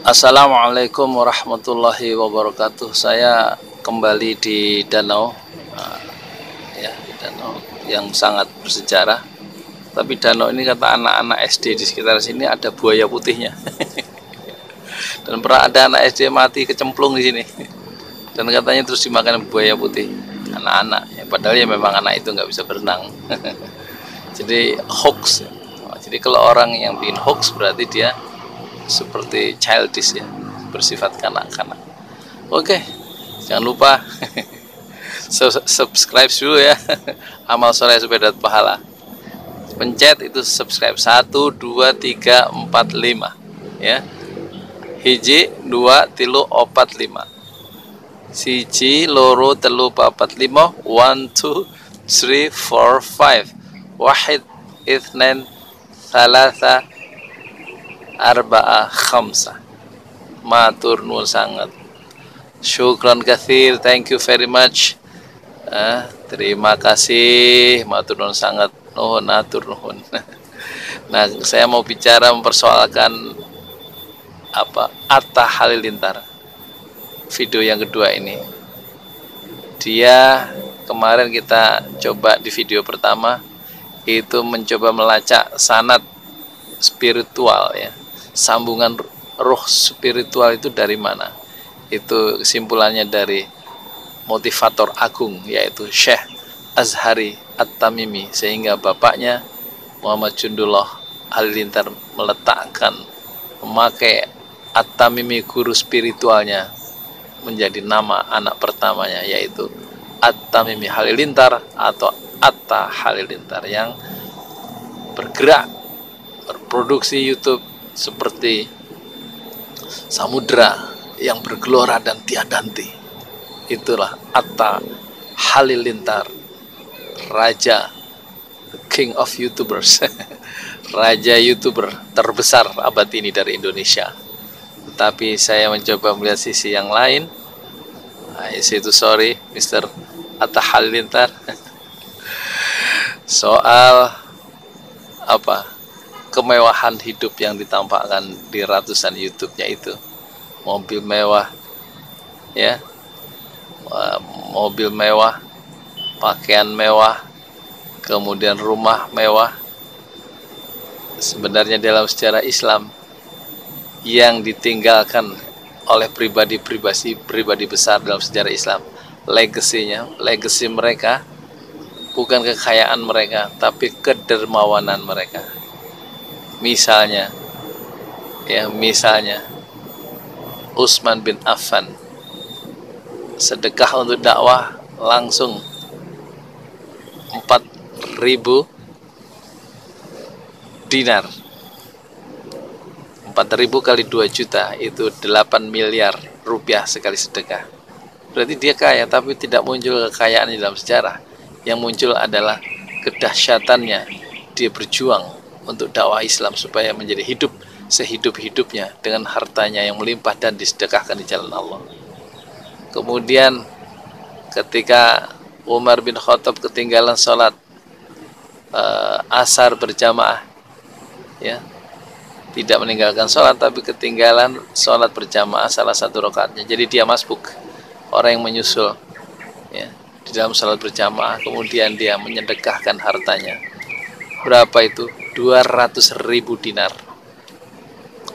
Assalamualaikum warahmatullahi wabarakatuh. Saya kembali di danau, ya, danau yang sangat bersejarah. Tapi danau ini kata anak-anak SD di sekitar sini ada buaya putihnya. Dan pernah ada anak SD mati kecemplung di sini. Dan katanya terus dimakan buaya putih anak-anak. Ya, padahal ya memang anak itu nggak bisa berenang. Jadi hoax. Jadi kalau orang yang bikin hoax berarti dia seperti childish, ya, bersifat kanak-kanak. Oke, jangan lupa subscribe dulu ya. Amal soleh supaya dapat pahala. Pencet itu subscribe 1 2 3 4 5 ya. Hiji 2 3 4 5. Siji loro telu papat 5 1 2 3 4 5. Wahid itsnain thalatha arba'a khamsa. Matur nuwun sangat. Syukran katsir, thank you very much. Terima kasih, matur nuwun sangat. Nuhun, atur nuhun. Nah, saya mau bicara mempersoalkan Atta Halilintar. Video yang kedua ini. Dia kemarin kita coba di video pertama itu mencoba melacak sanad spiritual, ya. Sambungan roh spiritual itu dari mana? Itu kesimpulannya dari motivator agung, yaitu Syekh Azhari At-Tamimi, sehingga bapaknya Muhammad Jundullah Halilintar memakai At-Tamimi, guru spiritualnya, menjadi nama anak pertamanya, yaitu At-Tamimi Halilintar atau Atta Halilintar, yang bergerak berproduksi YouTube seperti samudra yang bergelora dan tiada henti. Itulah Atta Halilintar, raja, the king of YouTubers, raja YouTuber terbesar abad ini dari Indonesia. Tetapi saya mencoba melihat sisi yang lain. Itu sorry Mr. Atta Halilintar. Soal kemewahan hidup yang ditampakkan di ratusan YouTube-nya itu. Mobil mewah, ya, mobil mewah, pakaian mewah, kemudian rumah mewah. Sebenarnya dalam sejarah Islam yang ditinggalkan oleh pribadi besar dalam sejarah Islam, legacy mereka bukan kekayaan mereka, tapi kedermawanan mereka. Misalnya Utsman bin Affan sedekah untuk dakwah langsung 4.000 dinar. 4.000 kali 2 juta itu 8 miliar rupiah sekali sedekah. Berarti dia kaya, tapi tidak muncul kekayaan di dalam sejarah. Yang muncul adalah kedahsyatannya dia berjuang untuk dakwah Islam supaya menjadi hidup sehidup-hidupnya dengan hartanya yang melimpah dan disedekahkan di jalan Allah. Kemudian ketika Umar bin Khattab ketinggalan sholat asar berjamaah, ya, tidak meninggalkan sholat tapi ketinggalan sholat berjamaah salah satu rakaatnya, jadi dia masbuk, orang yang menyusul, ya, di dalam sholat berjamaah. Kemudian dia menyedekahkan hartanya. Berapa itu? 200.000 dinar.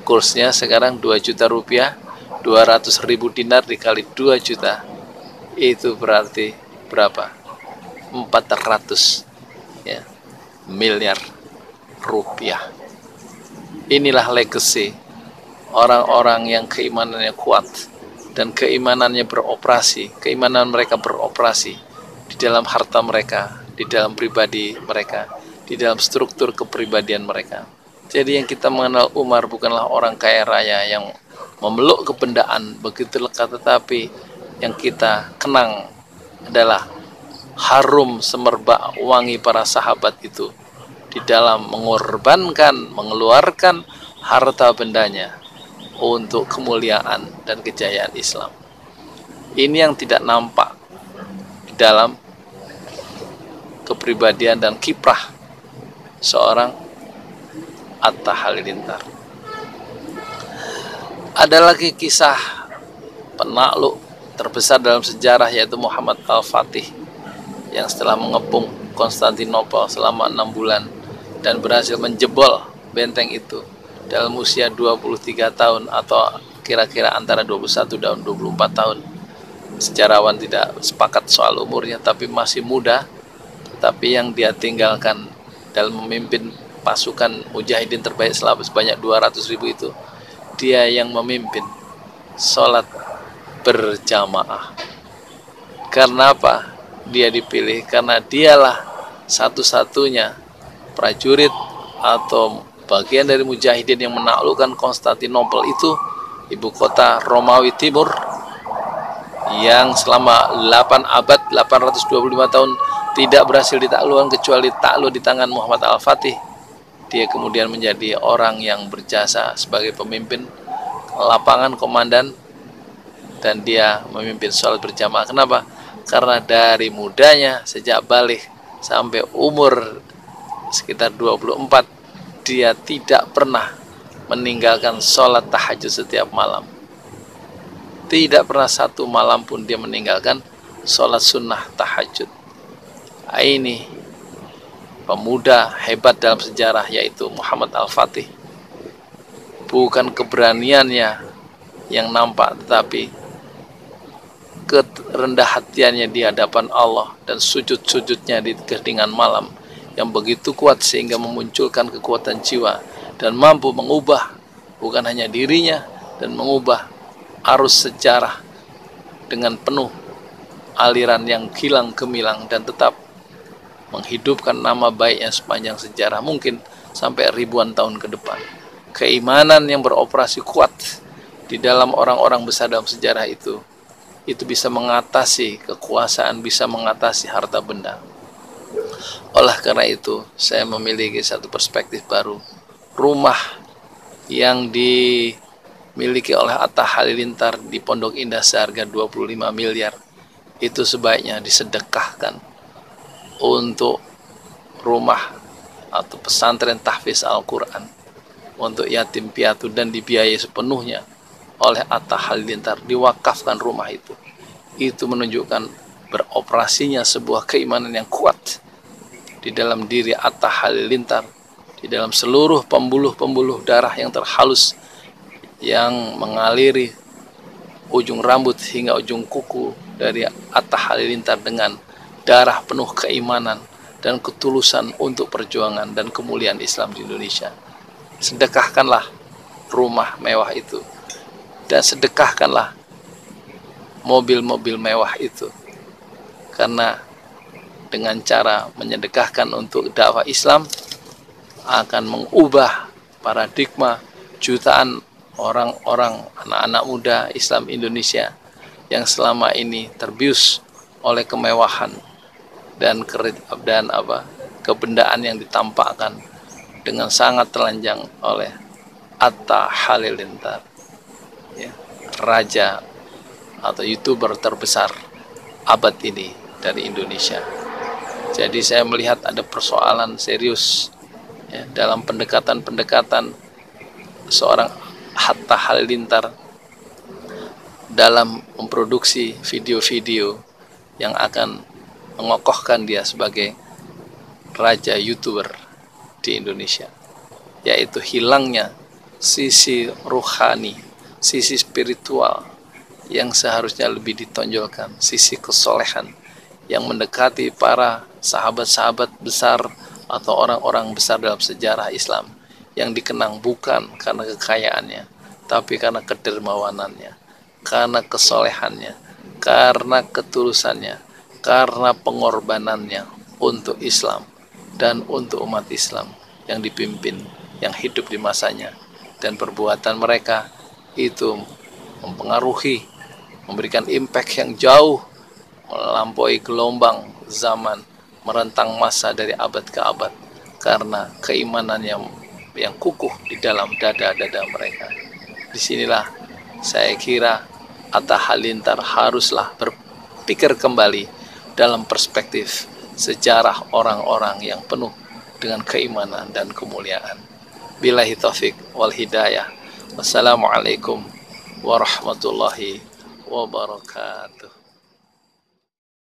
Kursnya sekarang 2 juta rupiah. 200.000 dinar dikali 2 juta, itu berarti berapa? 400, ya, miliar rupiah. Inilah legacy orang-orang yang keimanannya kuat dan keimanan mereka beroperasi di dalam harta mereka, di dalam pribadi mereka, di dalam struktur kepribadian mereka. Jadi yang kita mengenal Umar bukanlah orang kaya raya yang memeluk kebendaan begitu lekat, tetapi yang kita kenang adalah harum semerbak wangi para sahabat itu di dalam mengorbankan, mengeluarkan harta bendanya untuk kemuliaan dan kejayaan Islam. Ini yang tidak nampak di dalam kepribadian dan kiprah seorang Atta Halilintar. Ada lagi kisah penakluk terbesar dalam sejarah, yaitu Muhammad Al-Fatih, yang setelah mengepung Konstantinopel selama 6 bulan dan berhasil menjebol benteng itu dalam usia 23 tahun atau kira-kira antara 21 dan 24 tahun. Sejarawan tidak sepakat soal umurnya, tapi masih muda. Tapi yang dia tinggalkan dalam memimpin pasukan mujahidin terbaik selama sebanyak 200.000 itu, dia yang memimpin sholat berjamaah. Karena apa? Dia dipilih karena dialah satu-satunya prajurit atau bagian dari mujahidin yang menaklukkan Konstantinopel itu, ibu kota Romawi Timur, yang selama 8 abad 825 tahun tidak berhasil ditaklukkan kecuali takluk di tangan Muhammad Al-Fatih. Dia kemudian menjadi orang yang berjasa sebagai pemimpin lapangan, komandan, dan dia memimpin sholat berjamaah. Kenapa? Karena dari mudanya sejak balik sampai umur sekitar 24, dia tidak pernah meninggalkan sholat tahajud setiap malam. Tidak pernah satu malam pun dia meninggalkan sholat sunnah tahajud. Ini pemuda hebat dalam sejarah, yaitu Muhammad Al-Fatih. Bukan keberaniannya yang nampak, tetapi kerendah hatiannya di hadapan Allah dan sujud-sujudnya di keheningan malam yang begitu kuat sehingga memunculkan kekuatan jiwa dan mampu mengubah bukan hanya dirinya dan mengubah arus sejarah dengan penuh aliran yang kilang gemilang dan tetap menghidupkan nama baiknya sepanjang sejarah, mungkin sampai ribuan tahun ke depan. Keimanan yang beroperasi kuat di dalam orang-orang besar dalam sejarah itu bisa mengatasi kekuasaan, bisa mengatasi harta benda. Oleh karena itu, saya memiliki satu perspektif baru. Rumah yang dimiliki oleh Atta Halilintar di Pondok Indah seharga 25 miliar itu sebaiknya disedekahkan untuk rumah atau pesantren tahfiz Al-Quran untuk yatim piatu dan dibiayai sepenuhnya oleh Atta Halilintar. Diwakafkan rumah itu menunjukkan beroperasinya sebuah keimanan yang kuat di dalam diri Atta Halilintar, di dalam seluruh pembuluh-pembuluh darah yang terhalus yang mengaliri ujung rambut hingga ujung kuku dari Atta Halilintar dengan darah penuh keimanan dan ketulusan untuk perjuangan dan kemuliaan Islam di Indonesia. Sedekahkanlah rumah mewah itu dan sedekahkanlah mobil-mobil mewah itu, karena dengan cara menyedekahkan untuk dakwah Islam akan mengubah paradigma jutaan orang-orang, anak-anak muda Islam Indonesia yang selama ini terbius oleh kemewahan dan kebendaan yang ditampakkan dengan sangat telanjang oleh Atta Halilintar, ya, raja atau YouTuber terbesar abad ini dari Indonesia. Jadi saya melihat ada persoalan serius, ya, dalam pendekatan seorang Atta Halilintar dalam memproduksi video-video yang akan mengokohkan dia sebagai raja YouTuber di Indonesia, yaitu hilangnya sisi ruhani, sisi spiritual yang seharusnya lebih ditonjolkan, sisi kesolehan yang mendekati para sahabat-sahabat besar atau orang-orang besar dalam sejarah Islam yang dikenang bukan karena kekayaannya, tapi karena kedermawanannya, karena kesolehannya, karena ketulusannya, karena pengorbanannya untuk Islam dan untuk umat Islam yang dipimpin, yang hidup di masanya. Dan perbuatan mereka itu mempengaruhi, memberikan impact yang jauh melampaui gelombang zaman, merentang masa dari abad ke abad, karena keimanan yang kukuh di dalam dada-dada mereka. Disinilah saya kira Atta Halilintar haruslah berpikir kembali dalam perspektif sejarah orang-orang yang penuh dengan keimanan dan kemuliaan. Billahi taufik wal hidayah. Wassalamualaikum warahmatullahi wabarakatuh.